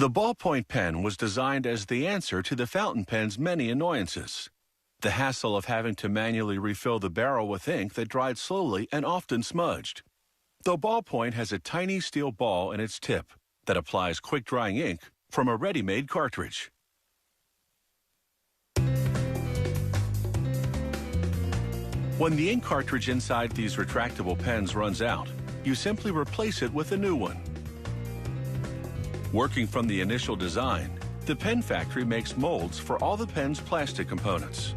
The ballpoint pen was designed as the answer to the fountain pen's many annoyances. The hassle of having to manually refill the barrel with ink that dried slowly and often smudged. The ballpoint has a tiny steel ball in its tip that applies quick-drying ink from a ready-made cartridge. When the ink cartridge inside these retractable pens runs out, you simply replace it with a new one. Working from the initial design, the pen factory makes molds for all the pen's plastic components.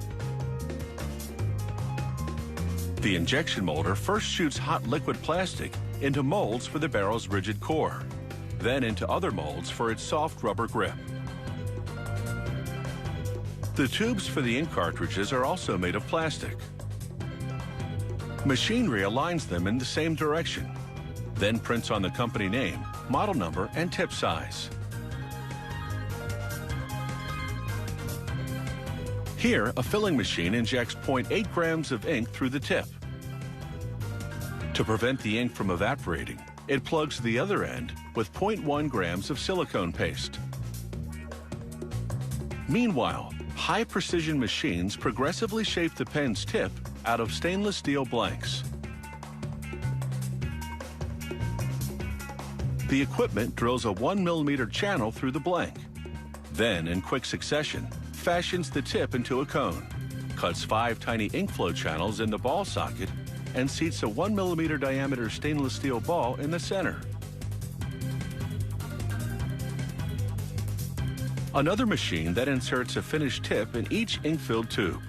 The injection molder first shoots hot liquid plastic into molds for the barrel's rigid core, then into other molds for its soft rubber grip. The tubes for the ink cartridges are also made of plastic. Machinery aligns them in the same direction, then prints on the company name, model number, and tip size. Here, a filling machine injects 0.8 grams of ink through the tip. To prevent the ink from evaporating, it plugs the other end with 0.1 grams of silicone paste. Meanwhile, high-precision machines progressively shape the pen's tip out of stainless steel blanks. The equipment drills a 1 millimeter channel through the blank. Then, in quick succession, fashions the tip into a cone, cuts 5 tiny ink flow channels in the ball socket, and seats a 1 millimeter diameter stainless steel ball in the center. Another machine that inserts a finished tip in each ink-filled tube.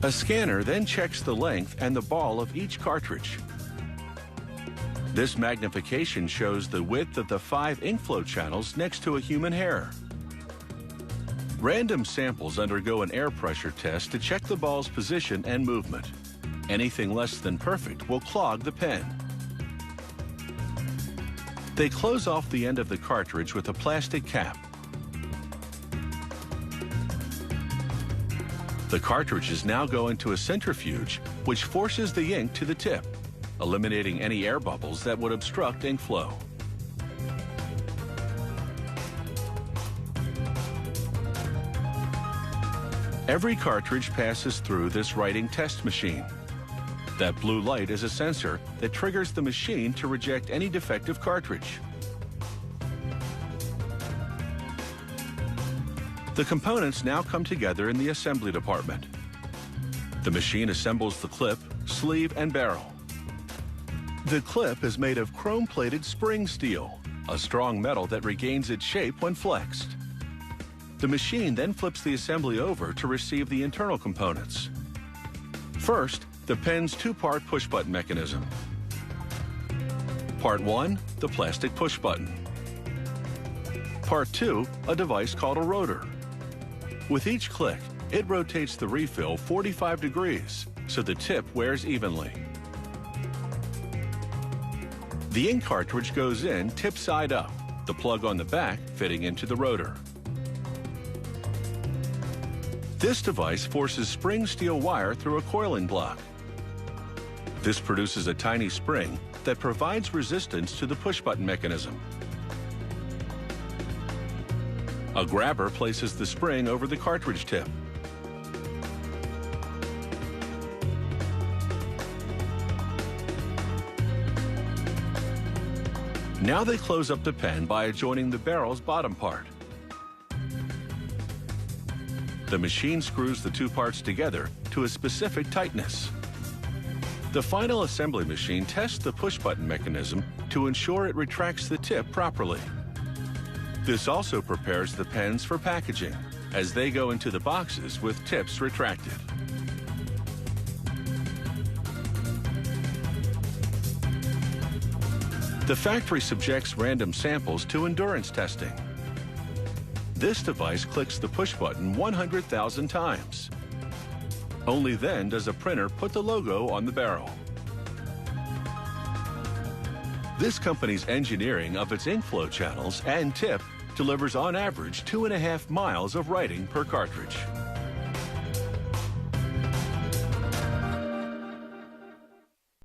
A scanner then checks the length and the ball of each cartridge. This magnification shows the width of the 5 ink flow channels next to a human hair. Random samples undergo an air pressure test to check the ball's position and movement. Anything less than perfect will clog the pen. They close off the end of the cartridge with a plastic cap. The cartridges now go into a centrifuge, which forces the ink to the tip, eliminating any air bubbles that would obstruct ink flow. Every cartridge passes through this writing test machine. That blue light is a sensor that triggers the machine to reject any defective cartridge. The components now come together in the assembly department. The machine assembles the clip, sleeve, and barrel. The clip is made of chrome-plated spring steel, a strong metal that regains its shape when flexed. The machine then flips the assembly over to receive the internal components. First, the pen's 2-part push-button mechanism. Part 1, the plastic push button. Part 2, a device called a rotor. With each click, it rotates the refill 45 degrees, so the tip wears evenly. The ink cartridge goes in tip side up, the plug on the back fitting into the rotor. This device forces spring steel wire through a coiling block. This produces a tiny spring that provides resistance to the push-button mechanism. A grabber places the spring over the cartridge tip. Now they close up the pen by adjoining the barrel's bottom part. The machine screws the 2 parts together to a specific tightness. The final assembly machine tests the push-button mechanism to ensure it retracts the tip properly. This also prepares the pens for packaging, as they go into the boxes with tips retracted. The factory subjects random samples to endurance testing. This device clicks the push button 100,000 times. Only then does a printer put the logo on the barrel. This company's engineering of its ink flow channels and tip delivers on average 2.5 miles of writing per cartridge.